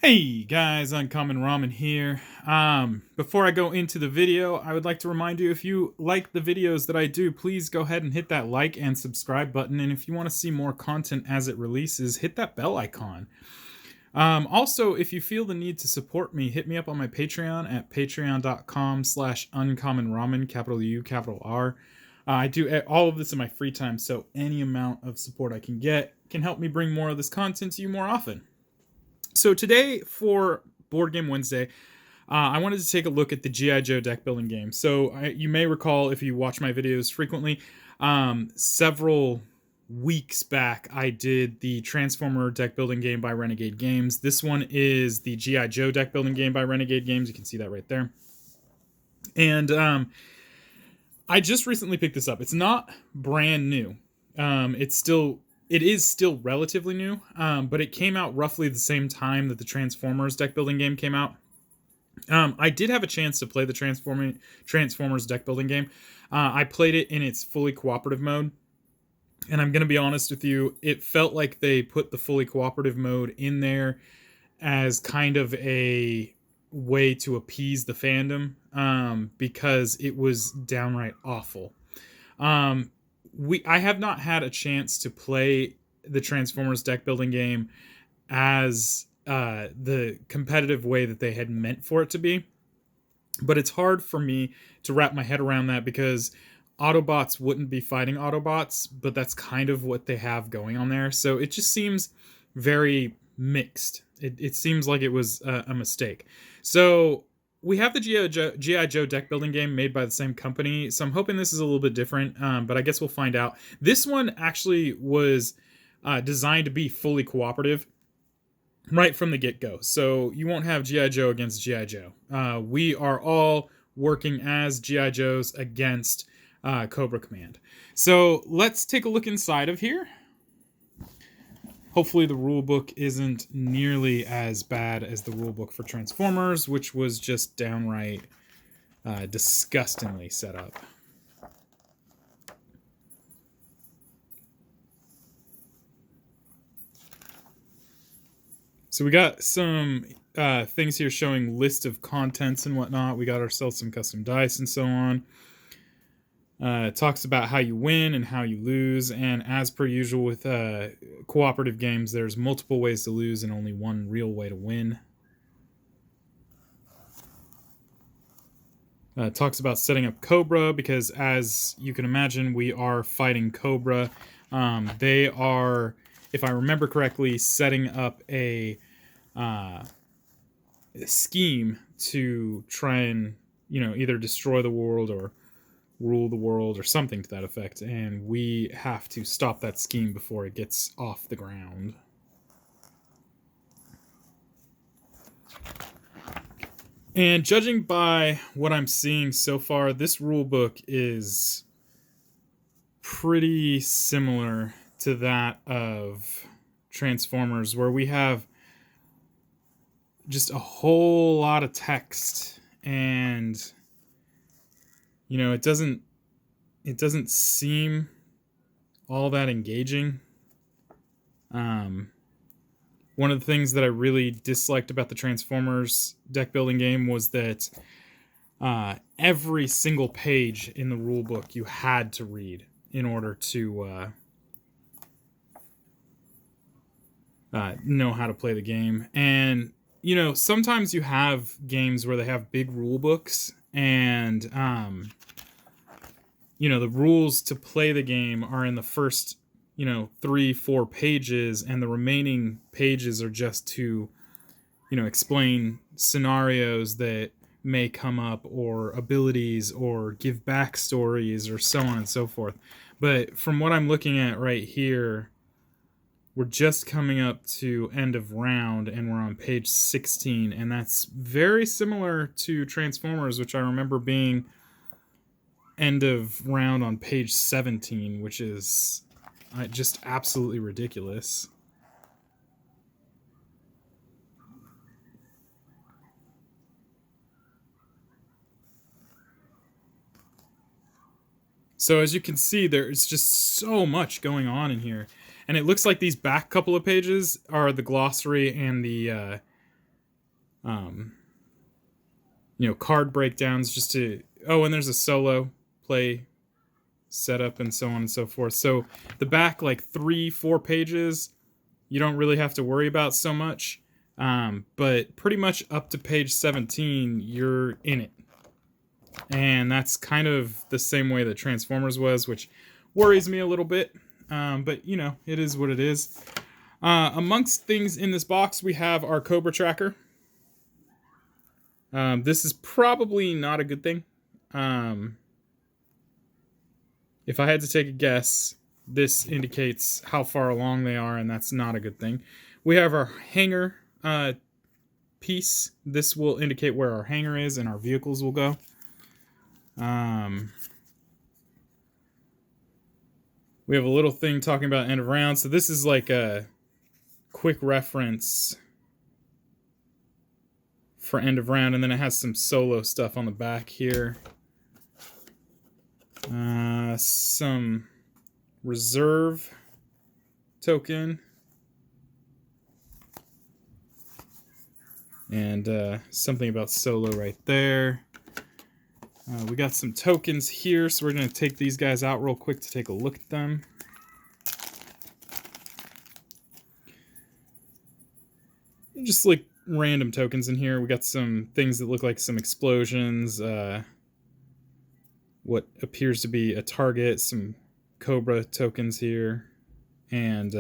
Hey guys, Uncommon Ramen here. Before I go into the video, I would like to remind you, if you like the videos that I do, please go ahead and hit that like and subscribe button. And if you want to see more content as it releases, hit that bell icon. Also, if you feel the need to support me, hit me up on my Patreon at patreon.com/uncommonramen, capital U, capital R. I do all of this in my free time, so any amount of support I can get can help me bring more of this content to you more often. So today, for Board Game Wednesday, I wanted to take a look at the G.I.Joe deck building game. So you may recall, if you watch my videos frequently, several weeks back, I did the Transformer deck building game by Renegade Games. This one is the G.I.Joe deck building game by Renegade Games. You can see that right there. And I just recently picked this up. It's not brand new. It is still relatively new, but it came out roughly the same time that the Transformers deck building game came out. I did have a chance to play the Transformers deck building game. I played it in its fully cooperative mode, and I'm going to be honest with you, it felt like they put the fully cooperative mode in there as kind of a way to appease the fandom, because it was downright awful. I have not had a chance to play the Transformers deck building game as the competitive way that they had meant for it to be. But it's hard for me to wrap my head around that, because Autobots wouldn't be fighting Autobots, but that's kind of what they have going on there. So it just seems very mixed. It seems like it was a mistake. So we have the G.I. Joe deck building game made by the same company, so I'm hoping this is a little bit different, but I guess we'll find out. This one actually was designed to be fully cooperative right from the get-go, so you won't have G.I. Joe against G.I. Joe. We are all working as G.I. Joes against Cobra Command. So let's take a look inside of here. Hopefully the rulebook isn't nearly as bad as the rulebook for Transformers, which was just downright disgustingly set up. So we got some things here showing list of contents and whatnot. We got ourselves some custom dice and so on. It talks about how you win and how you lose, and as per usual with cooperative games, there's multiple ways to lose and only one real way to win. It talks about setting up Cobra, because as you can imagine, we are fighting Cobra. They are, if I remember correctly, setting up a scheme to try and, either destroy the world or rule the world or something to that effect, and we have to stop that scheme before it gets off the ground. And judging by what I'm seeing so far, this rulebook is pretty similar to that of Transformers, where we have just a whole lot of text, and it doesn't seem all that engaging. One of the things that I really disliked about the Transformers deck building game was that every single page in the rulebook you had to read in order to know how to play the game. And sometimes you have games where they have big rule books, and the rules to play the game are in the first 3-4 pages, and the remaining pages are just to explain scenarios that may come up, or abilities, or give backstories, or so on and so forth. But from what I'm looking at right here, we're just coming up to end of round, and we're on page 16, and that's very similar to Transformers, which I remember being end of round on page 17, which is just absolutely ridiculous. So as you can see, there's just so much going on in here. And it looks like these back couple of pages are the glossary and the card breakdowns just to... Oh, and there's a solo play setup and so on and so forth. So the back, like 3-4 pages, you don't really have to worry about so much. But pretty much up to page 17, you're in it. And that's kind of the same way that Transformers was, which worries me a little bit. But, it is what it is. Amongst things in this box, we have our Cobra Tracker. This is probably not a good thing. If I had to take a guess, this indicates how far along they are, and that's not a good thing. We have our hanger piece. This will indicate where our hanger is and our vehicles will go. We have a little thing talking about end of round. So this is like a quick reference for end of round, and then it has some solo stuff on the back here. Some reserve token. And something about solo right there. We got some tokens here, so we're going to take these guys out real quick to take a look at them. Just like random tokens in here. We got some things that look like some explosions, what appears to be a target, some Cobra tokens here, and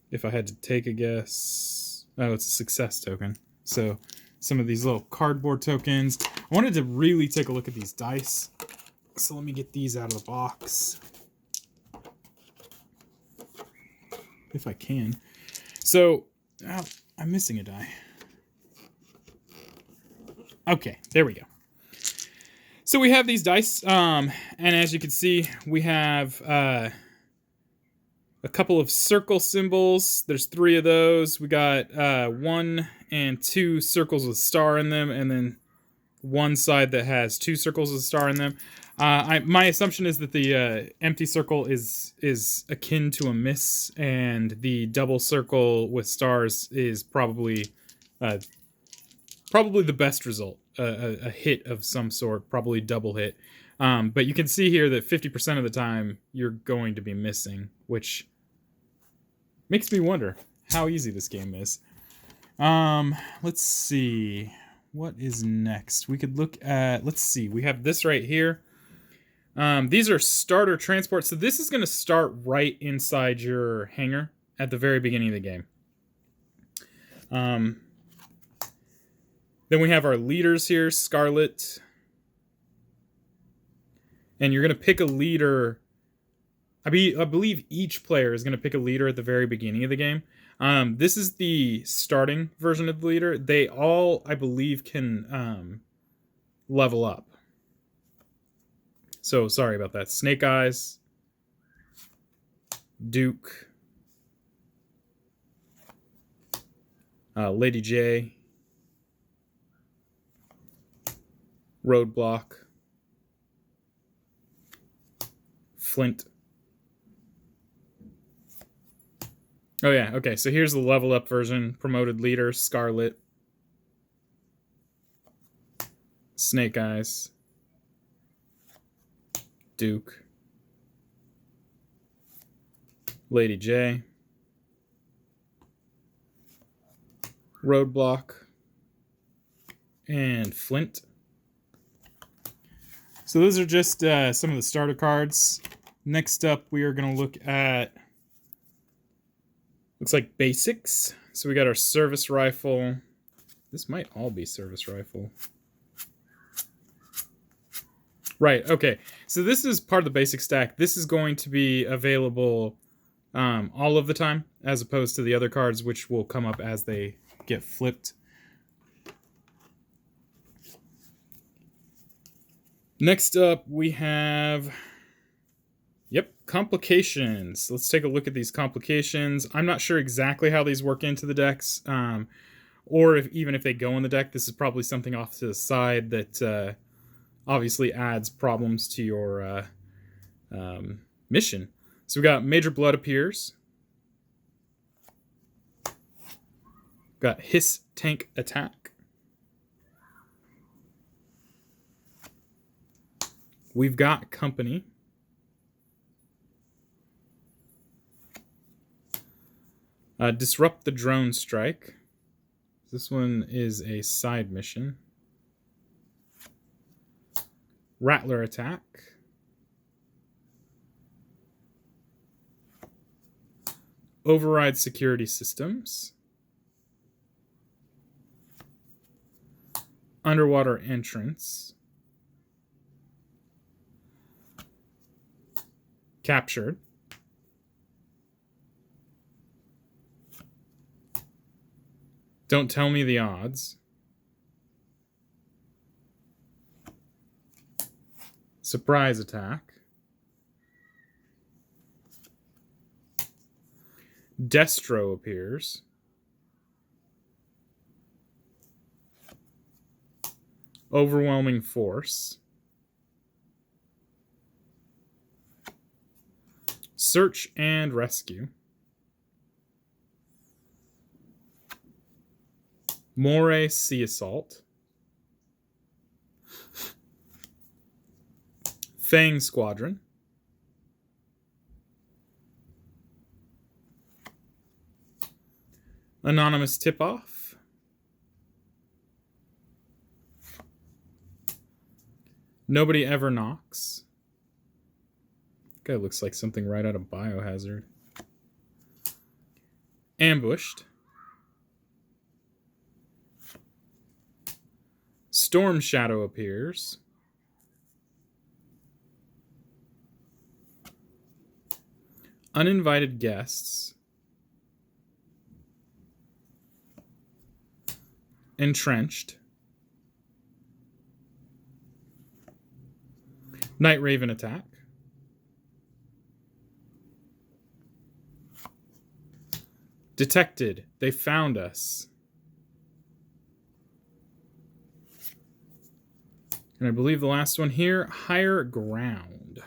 if I had to take a guess, oh, it's a success token. So some of these little cardboard tokens. I wanted to really take a look at these dice, so let me get these out of the box if I can. So I'm missing a die. Okay, there we go. So we have these dice, and as you can see, we have a couple of circle symbols. There's 3 of those. We got 1 and 2 circles with a star in them, and then one side that has 2 circles with a star in them. My assumption is that the empty circle is akin to a miss, and the double circle with stars is probably the best result. A hit of some sort, probably double hit. But you can see here that 50% of the time you're going to be missing, which makes me wonder how easy this game is. Let's see. What is next? We could look at... Let's see. We have this right here. These are starter transports. So this is going to start right inside your hangar at the very beginning of the game. Then we have our leaders here, Scarlet. And you're going to pick a leader. I believe each player is going to pick a leader at the very beginning of the game. This is the starting version of the leader. They all, I believe, can level up. So, sorry about that. Snake Eyes. Duke. Lady J. Roadblock. Flint. Oh yeah, okay, so here's the level up version. Promoted leader, Scarlet. Snake Eyes. Duke. Lady J. Roadblock. And Flint. So those are just some of the starter cards. Next up, we are going to look at, looks like basics. So we got our service rifle. This might all be service rifle. Right, okay. So this is part of the basic stack. This is going to be available all of the time, as opposed to the other cards, which will come up as they get flipped. Next up, we have, complications. Let's take a look at these complications. I'm not sure exactly how these work into the decks, or even if they go in the deck. This is probably something off to the side that obviously adds problems to your mission. So we got Major Blood appears. Got Hiss Tank Attack. We've got Company. Disrupt the Drone Strike. This one is a side mission. Rattler Attack. Override Security Systems. Underwater Entrance. Captured. Don't tell me the odds. Surprise Attack. Destro appears. Overwhelming Force. Search and Rescue. Moray Sea Assault. Fang Squadron. Anonymous Tip-Off. Nobody Ever Knocks. Guy looks like something right out of Biohazard. Ambushed. Storm Shadow appears. Uninvited Guests. Entrenched. Night Raven Attack. Detected. They found us. And I believe the last one here, Higher Ground.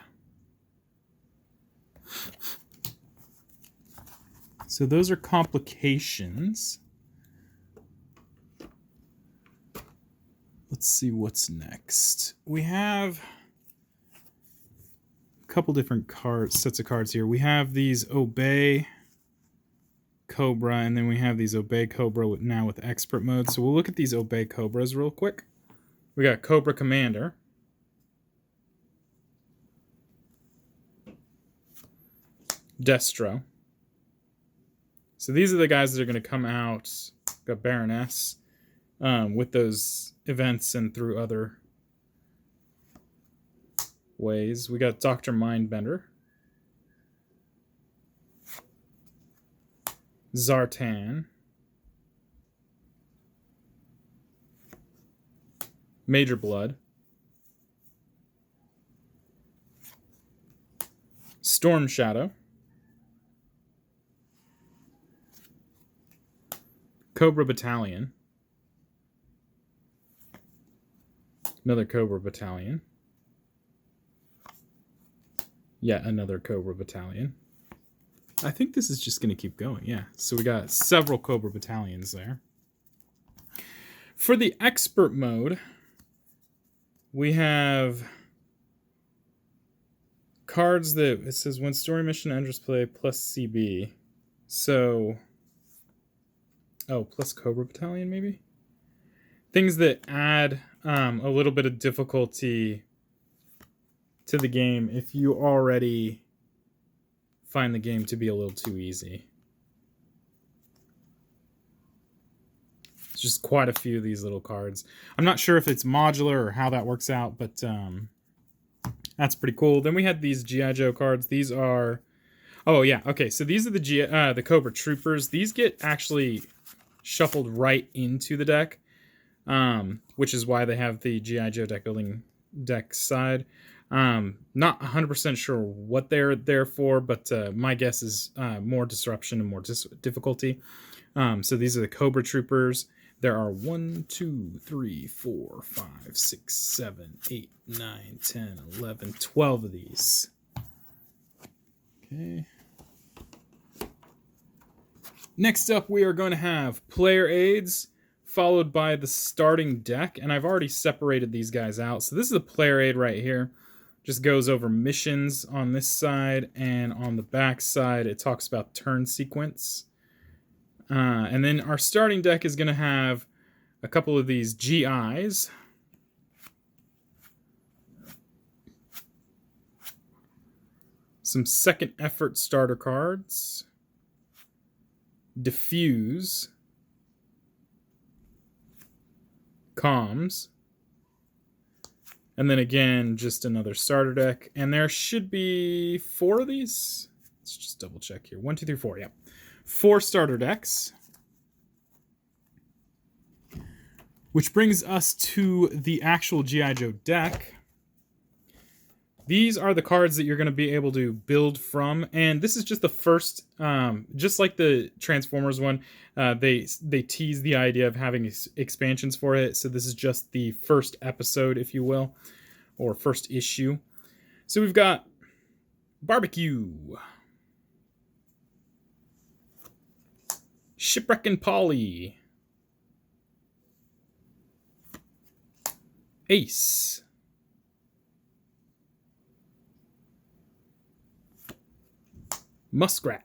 So those are complications. Let's see what's next. We have a couple different sets of cards here. We have these Obey Cobra, and then we have these Obey Cobra now with Expert Mode. So we'll look at these Obey Cobras real quick. We got Cobra Commander. Destro. So these are the guys that are going to come out. Got Baroness with those events and through other ways. We got Dr. Mindbender. Zartan. Major Blood. Storm Shadow. Cobra Battalion. Another Cobra Battalion. Yet another Cobra Battalion. I think this is just going to keep going, yeah. So we got several Cobra Battalions there. For the Expert Mode, we have cards that, it says when story mission enters play plus CB. So, oh, plus Cobra Battalion maybe? Things that add a little bit of difficulty to the game if you already find the game to be a little too easy. It's just quite a few of these little cards. I'm not sure if it's modular or how that works out, but that's pretty cool. Then we had these G.I.Joe cards. These are, oh yeah, okay. So these are the Cobra Troopers. These get actually shuffled right into the deck, which is why they have the G.I.Joe deck building deck side. Not 100% sure what they're there for, but my guess is more disruption and more difficulty. So these are the Cobra Troopers. There are 1, 2, 3, 4, 5, 6, 7, 8, 9, 10, 11, 12 of these. Okay. Next up, we are going to have player aids, followed by the starting deck. And I've already separated these guys out. So this is the player aid right here. Just goes over missions on this side, and on the back side, it talks about turn sequence. And then our starting deck is going to have a couple of these GIs. Some second effort starter cards. Diffuse. Comms. And then again, just another starter deck. And there should be 4 of these. Let's just double check here. 1, 2, 3, 4. Yeah. 4 starter decks. Which brings us to the actual G.I.Joe deck. These are the cards that you're going to be able to build from. And this is just the first, just like the Transformers one, they tease the idea of having expansions for it. So this is just the first episode, if you will, or first issue. So we've got Barbecue, Shipwreckin' Polly, Ace, Muskrat,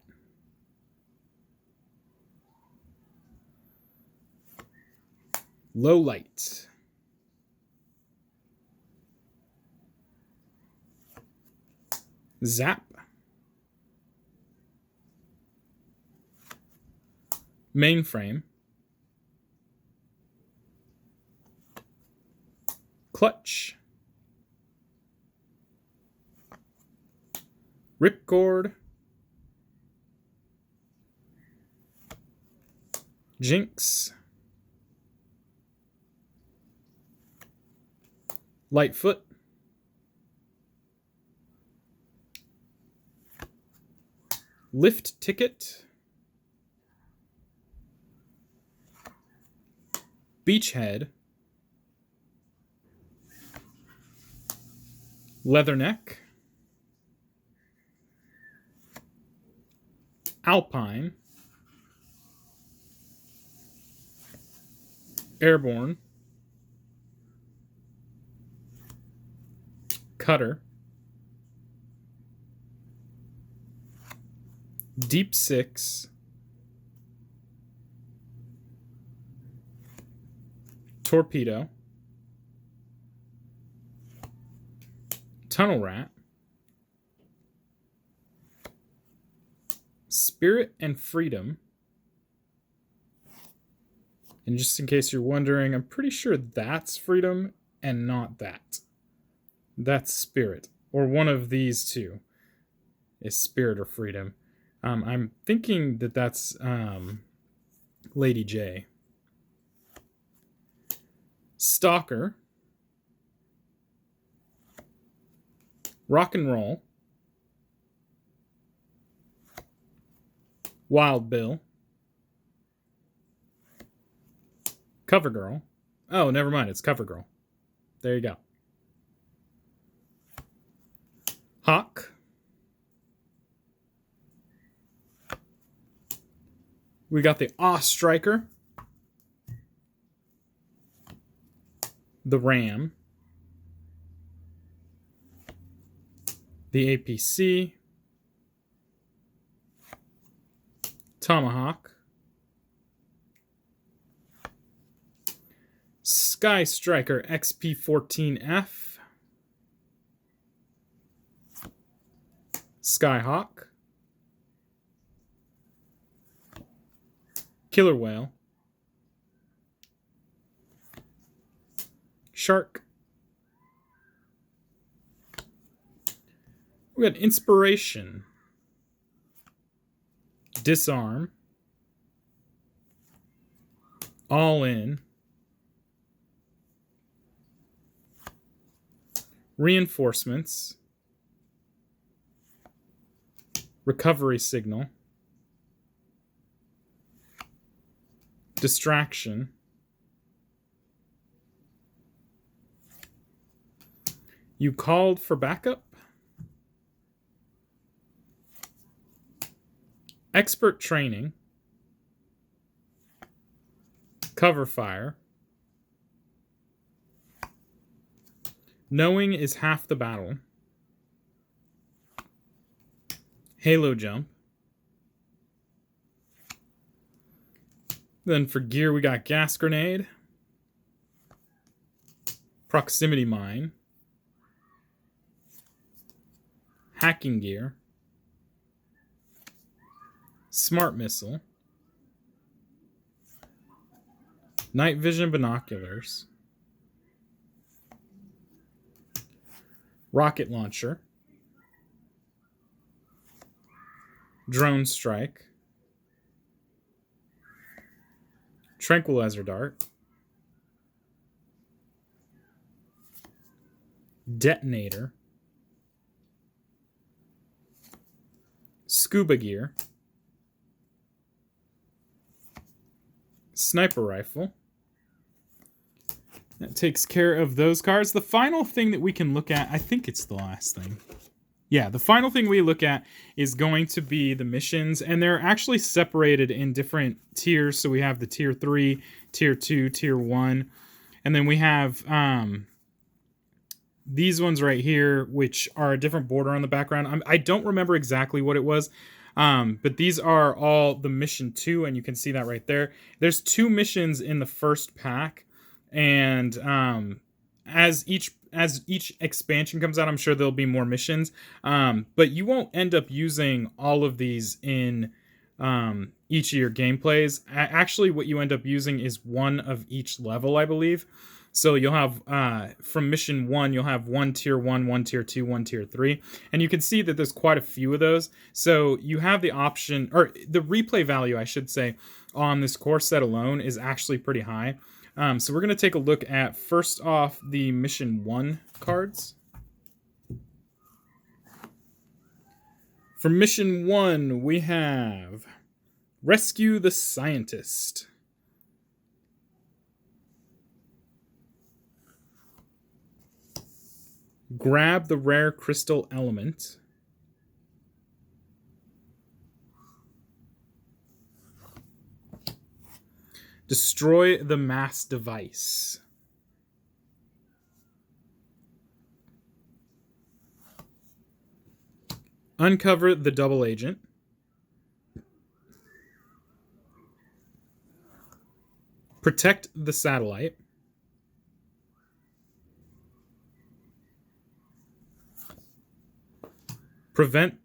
Low Light, Zap, Mainframe, Clutch, Ripcord, Jinx, Lightfoot, Lift Ticket, Beachhead, Leatherneck, Alpine, Airborne, Cutter, Deep Six, Torpedo, Tunnel Rat, Spirit and Freedom. And just in case you're wondering, I'm pretty sure that's Freedom and not that. That's Spirit, or one of these two is Spirit or Freedom. I'm thinking that that's Lady J. Stalker, Rock and Roll, Wild Bill, CoverGirl. Oh, never mind, it's CoverGirl. There you go. Hawk, we got the Awe Striker, the Ram, the APC, Tomahawk, Sky Striker XP14F, Skyhawk, Killer Whale, Shark. We got Inspiration, Disarm, All In, Reinforcements, Recovery Signal, Distraction, You Called for Backup, Expert Training, Cover fire. Knowing is half the battle. Halo jump. Then for gear, we got gas grenade, proximity mine, hacking gear, smart missile, night vision binoculars, rocket launcher, drone strike, tranquilizer dart, detonator, scuba gear, sniper rifle. That takes care of those cards. The final thing that we can look at, I think it's the last thing. Yeah, the final thing we look at is going to be the missions, and they're actually separated in different tiers. So we have the tier 3, tier 2, tier 1, and then we have these ones right here, which are a different border on the background. I don't remember exactly what it was, but these are all the mission 2, and you can see that right there. There's 2 missions in the first pack, and as each expansion comes out, I'm sure there'll be more missions, but you won't end up using all of these in each of your gameplays. Actually, what you end up using is one of each level, I believe. So you'll have, from mission 1, you'll have 1 tier 1, 1 tier 2, 1 tier 3. And you can see that there's quite a few of those. So you have the option, or the replay value, I should say, on this core set alone is actually pretty high. So we're going to take a look at, first off, the mission 1 cards. For mission 1, we have Rescue the Scientist. Grab the rare crystal element. Destroy the mass device. Uncover the double agent. Protect the satellite. Prevent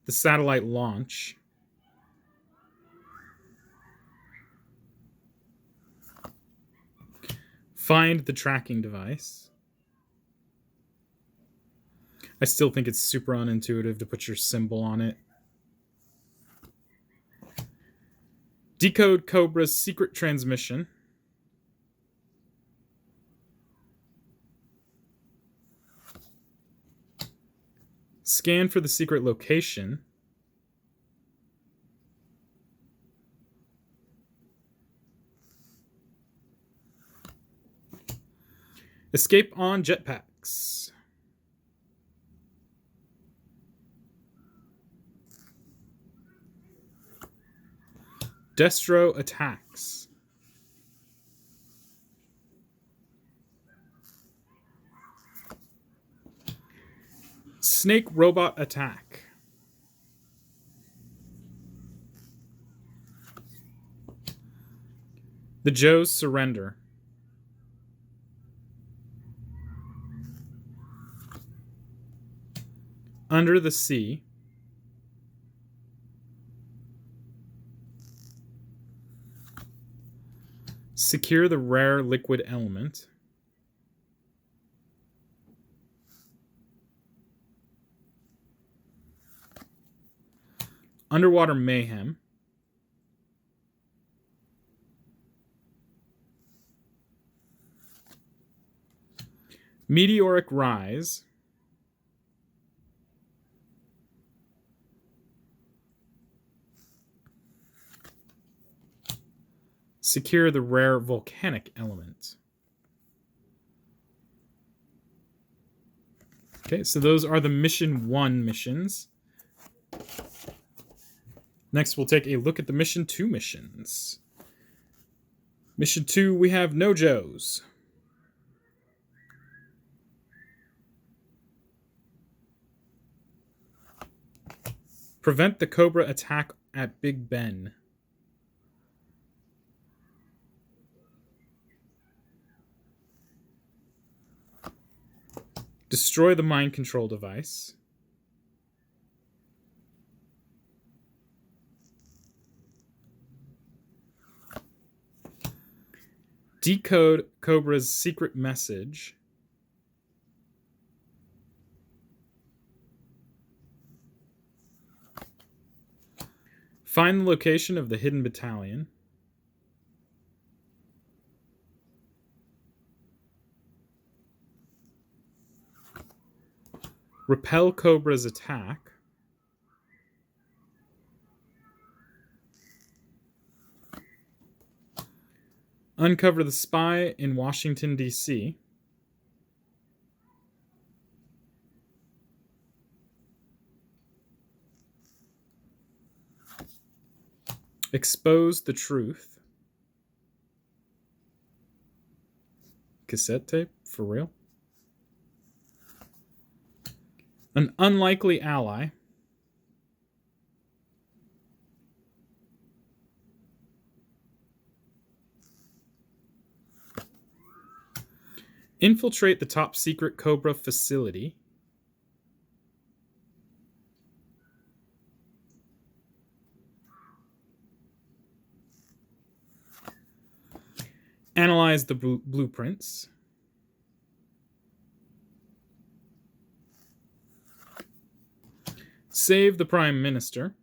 the satellite launch. Find the tracking device. I still think it's super unintuitive to put your symbol on it. Decode Cobra's secret transmission. Scan for the secret location. Escape on jetpacks. Destro attacks. Snake robot attack. The Joes surrender. Under the sea. Secure the rare liquid element. Underwater mayhem. Meteoric rise. Secure the rare volcanic element. Okay, so those are the mission 1 missions. Next, we'll take a look at the mission 2 missions. Mission 2, we have No Joes. Prevent the Cobra attack at Big Ben. Destroy the mind control device. Decode Cobra's secret message. Find the location of the hidden battalion. Repel Cobra's attack. Uncover the spy in Washington, D.C. Expose the truth. Cassette tape? For real? An unlikely ally. Infiltrate the top secret Cobra facility. Analyze the blueprints. Save the Prime Minister.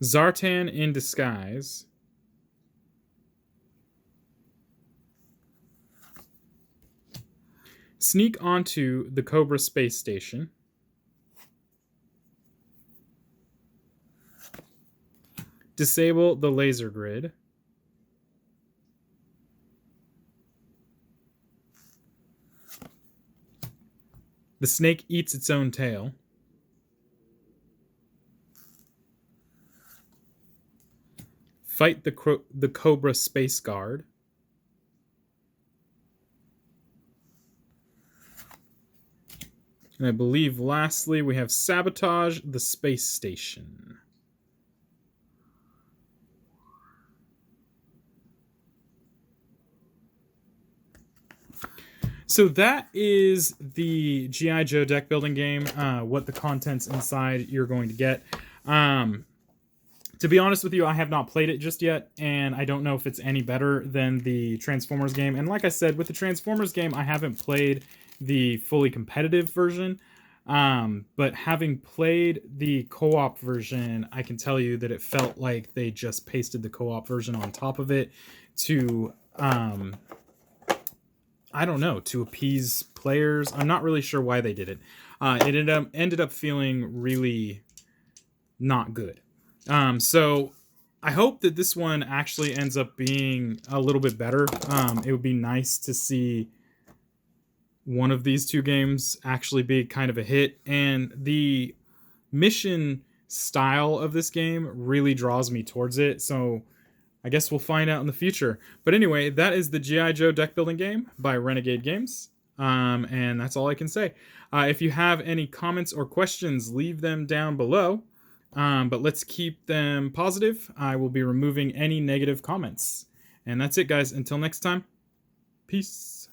Zartan in disguise. Sneak onto the Cobra space station. Disable the laser grid. The snake eats its own tail. Fight the Cobra space guard. And I believe lastly we have sabotage the space station. So that is the G.I.Joe deck building game, what the contents inside you're going to get. To be honest with you, I have not played it just yet, and I don't know if it's any better than the Transformers game. And like I said, with the Transformers game, I haven't played the fully competitive version. But having played the co-op version, I can tell you that it felt like they just pasted the co-op version on top of it to... I don't know, to appease players. I'm not really sure why they did it. It ended up feeling really not good. So I hope that this one actually ends up being a little bit better. It would be nice to see one of these two games actually be kind of a hit. And the mission style of this game really draws me towards it. So I guess we'll find out in the future. But anyway, that is the G.I. Joe deck building game by Renegade Games. And that's all I can say. If you have any comments or questions, leave them down below. But let's keep them positive. I will be removing any negative comments. And that's it, guys. Until next time, peace.